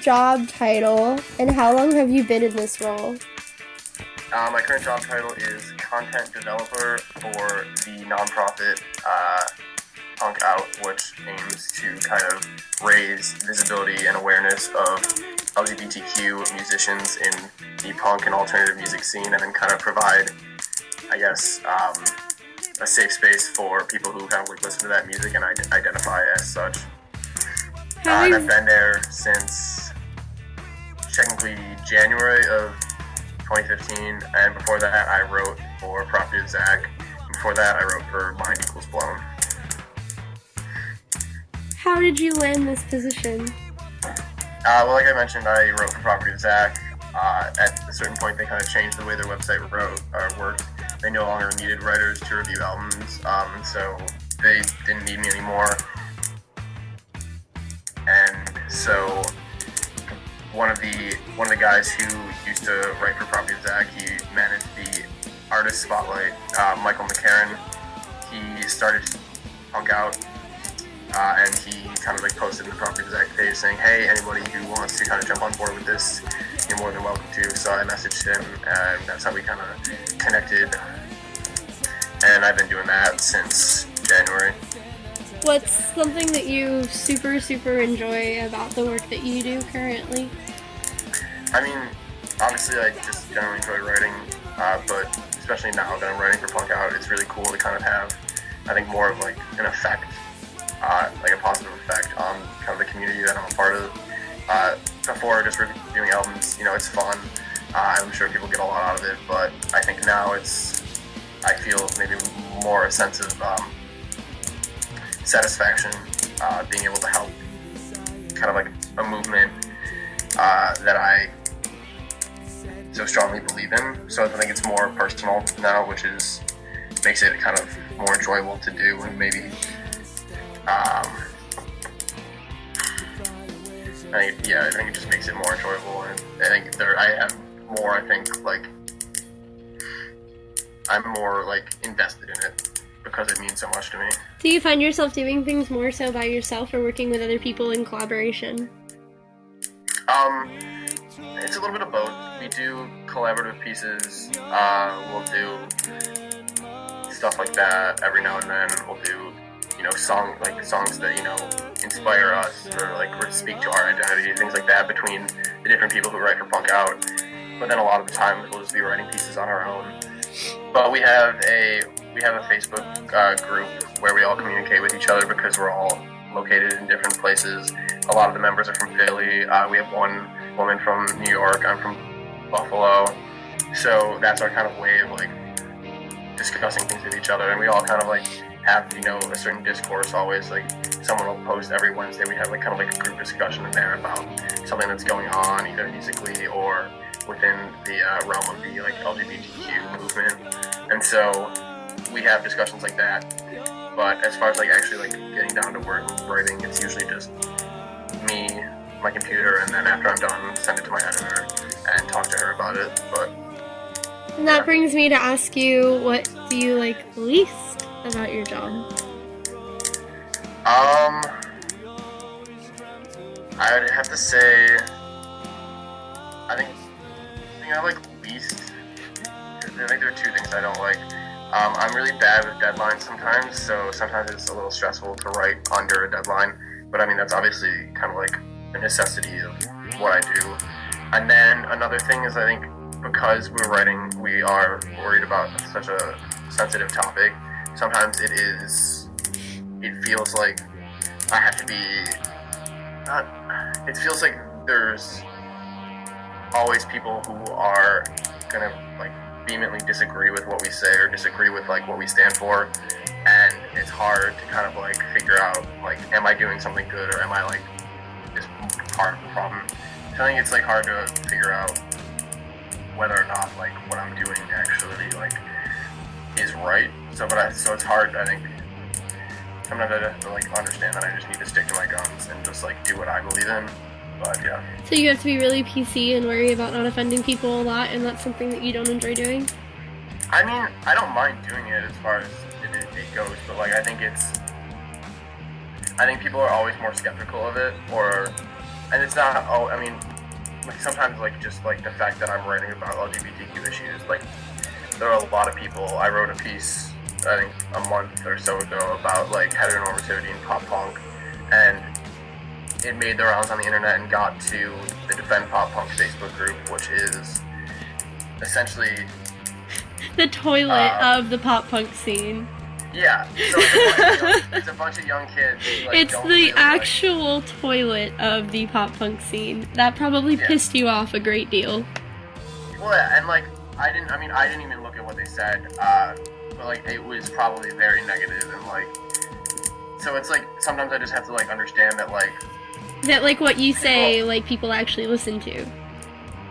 job title, and how long have you been in this role? My current job title is content developer for the nonprofit Punk Out, which aims to kind of raise visibility and awareness of LGBTQ musicians in the punk and alternative music scene, and then kind of provide, I guess, a safe space for people who kind of like listen to that music and identify as such. And I've been there since technically January of 2015, and before that I wrote for Property of Zach, and before that I wrote for Mind Equals Blown. How did you land this position? Well, like I mentioned, I wrote for Property of Zach. At a certain point, they kind of changed the way their website worked. They no longer needed writers to review albums, and so they didn't need me anymore. And so one of the guys who used to write for Property of Zach, he managed the artist spotlight, Michael McCarran. He started Punk Out, and he kind of like posted in the Property of Zach page saying, "Hey, anybody who wants to kind of jump on board with this, you're more than welcome to." So I messaged him, and that's how we kind of connected. And I've been doing that since January. What's something that you super enjoy about the work that you do currently? I mean, obviously I just generally enjoy writing, but especially now that I'm writing for Punk Out, it's really cool to kind of have, I think, more of like an effect, like a positive effect on kind of the community that I'm a part of. Before just reviewing albums, you know, it's fun. I'm sure people get a lot out of it, but I think now I feel maybe more a sense of satisfaction, being able to help kind of like a movement that I so strongly believe in. So I think it's more personal now, which makes it kind of more enjoyable to do, and maybe I think it just makes it more enjoyable, and I think I'm more like invested in it because it means so much to me. Do you find yourself doing things more so by yourself or working with other people in collaboration? It's a little bit of both. We do collaborative pieces. We'll do stuff like that every now and then. We'll do, you know, songs that, you know, inspire us or like speak to our identity, things like that between the different people who write for Punk Out. But then a lot of the time we'll just be writing pieces on our own. But we have a Facebook group where we all communicate with each other because we're all located in different places. A lot of the members are from Philly. We have one woman from New York. I'm from Buffalo. So that's our kind of way of like discussing things with each other, and we all kind of like have, you know, a certain discourse always. Like someone will post every Wednesday. We have like kind of like a group discussion in there about something that's going on, either musically or within the realm of the like LGBTQ movement. And so we have discussions like that. But as far as like actually like getting down to work and writing, it's usually just me, my computer, and then after I'm done, send it to my editor and talk to her about it. And that brings me to ask you, what do you like least about your job? I would have to say, I think I like least, I think there are two things I don't like. I'm really bad with deadlines sometimes, so sometimes it's a little stressful to write under a deadline, but I mean, that's obviously kind of like a necessity of what I do. And then another thing is, I think because we're writing, we are worried about such a sensitive topic. Sometimes it feels like I have to be, it feels like there's always people who are gonna like vehemently disagree with what we say or disagree with like what we stand for, and it's hard to kind of like figure out like, am I doing something good or am I like just part of the problem? So I think it's like hard to figure out whether or not like what I'm doing actually like is right. So it's hard. I think sometimes I have to like understand that I just need to stick to my guns and just like do what I believe in. But yeah. So you have to be really PC and worry about not offending people a lot, and that's something that you don't enjoy doing? I mean, I don't mind doing it as far as it goes, but like I think people are always more skeptical of it, or and it's not. Oh, I mean, like sometimes like just like the fact that I'm writing about LGBTQ issues, like there are a lot of people. I wrote a piece I think a month or so ago about like heteronormativity in pop punk, and it made the rounds on the internet and got to the Defend Pop Punk Facebook group, which is essentially The toilet of the pop punk scene. yeah. So it's a bunch of young kids. Who, like, It's don't the really, actual toilet of the pop punk scene. That probably Yeah. pissed you off a great deal. Well, yeah, and like I didn't even look at what they said, but like it was probably very negative and like. So it's like sometimes I just have to like understand that like. That, like, what you say, like, people actually listen to.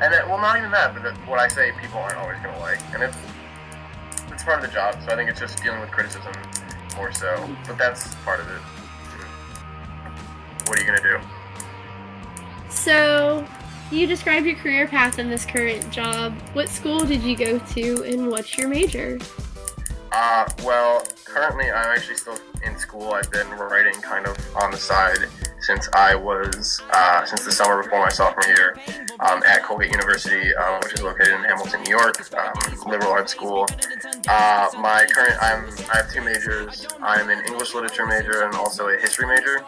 And then, well, not even that, but what I say people aren't always gonna like, and it's part of the job. So I think it's just dealing with criticism more so, but that's part of it. What are you gonna do? So, you described your career path in this current job. What school did you go to, and what's your major? Well, currently I'm actually still in school. I've been writing kind of on the side since I was, since the summer before my sophomore year, at Colgate University, which is located in Hamilton, New York, liberal arts school. I have two majors. I'm an English literature major and also a history major.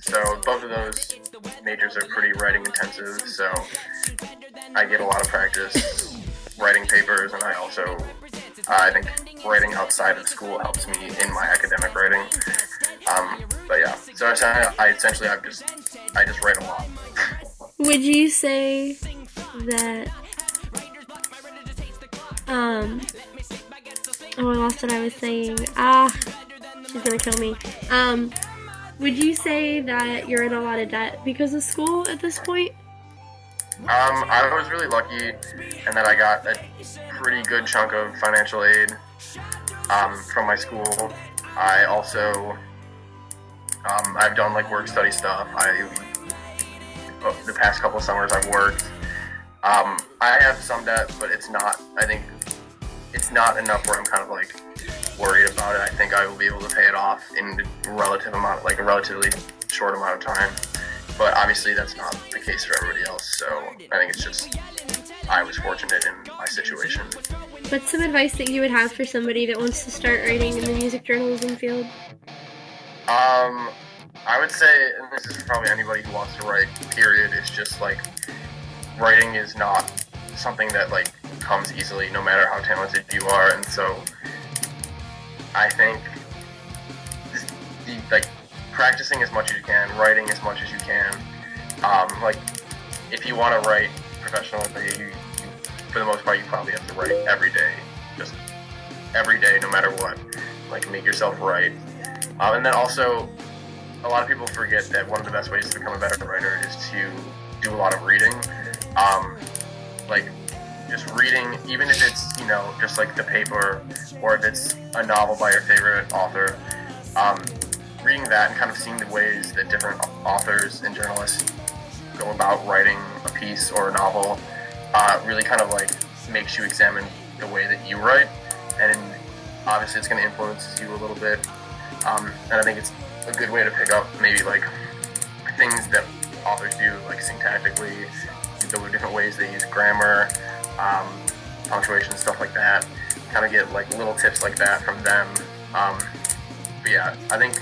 So both of those majors are pretty writing intensive, so I get a lot of practice writing papers, and I think writing outside of school helps me in my academic writing. But yeah, so I just write a lot. Would you say that, oh, I lost what I was saying. She's gonna kill me. Would you say that you're in a lot of debt because of school at this point? I was really lucky in that I got a pretty good chunk of financial aid from my school. I also I've done like work study stuff. The past couple of summers I've worked. I have some debt, but it's not. I think it's not enough where I'm kind of like worried about it. I think I will be able to pay it off in a relatively short amount of time. But obviously that's not the case for everybody else, so I think it's just I was fortunate in my situation. What's some advice that you would have for somebody that wants to start writing in the music journalism field? I would say, and this is for probably anybody who wants to write, period, it's just like writing is not something that like comes easily no matter how talented you are, and so I think like practicing as much as you can, writing as much as you can. Like, if you want to write professionally, you, for the most part, you probably have to write every day, just every day, no matter what. Like, make yourself write. And then also, a lot of people forget that one of the best ways to become a better writer is to do a lot of reading. Like, just reading, even if it's, just like the paper, or if it's a novel by your favorite author, reading that and kind of seeing the ways that different authors and journalists go about writing a piece or a novel really kind of like makes you examine the way that you write, and obviously it's going to influence you a little bit, and I think it's a good way to pick up maybe like things that authors do, like syntactically, the different ways they use grammar, punctuation, stuff like that. Kind of get like little tips like that from them. But yeah, I think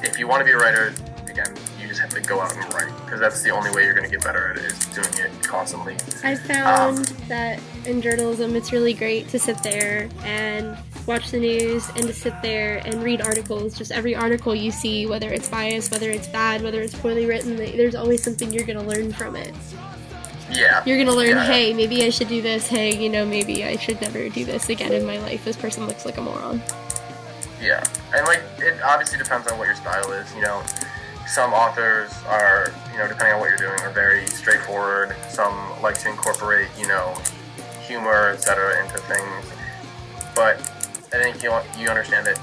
if you want to be a writer, again, you just have to go out and write, because that's the only way you're going to get better at it, is doing it constantly. I found that in journalism it's really great to sit there and watch the news and to sit there and read articles. Just every article you see, whether it's biased, whether it's bad, whether it's poorly written, there's always something you're going to learn from it. Yeah. You're going to learn, hey, maybe I should do this. Hey, maybe I should never do this again in my life. This person looks like a moron. Yeah, and like it obviously depends on what your style is. Some authors are, depending on what you're doing, are very straightforward. Some like to incorporate, humor, etc. into things. But I think you understand that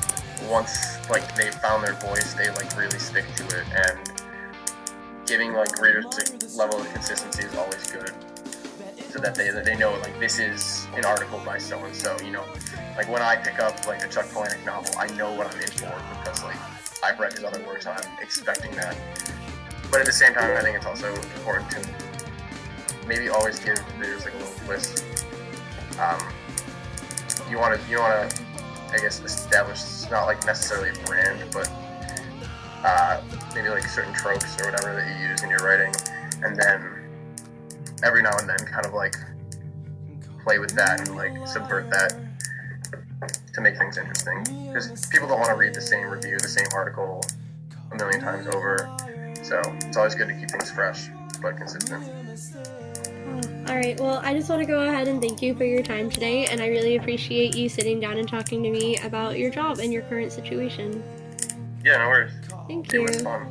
once like they found their voice, they like really stick to it, and giving like readers a level of consistency is always good, so that they know like this is an article by so and so. Like when I pick up like a Chuck Palahniuk novel, I know what I'm in for, because like I've read his other works, so I'm expecting that. But at the same time, I think it's also important to maybe always give readers like a little twist. You want to, I guess, establish not like necessarily a brand, but maybe like certain tropes or whatever that you use in your writing, and then every now and then kind of like play with that and like subvert that to make things interesting. Because people don't want to read the same review, the same article a million times over. So it's always good to keep things fresh but consistent. All right, well, I just want to go ahead and thank you for your time today, and I really appreciate you sitting down and talking to me about your job and your current situation. Yeah, no worries. Thank It you. was fun.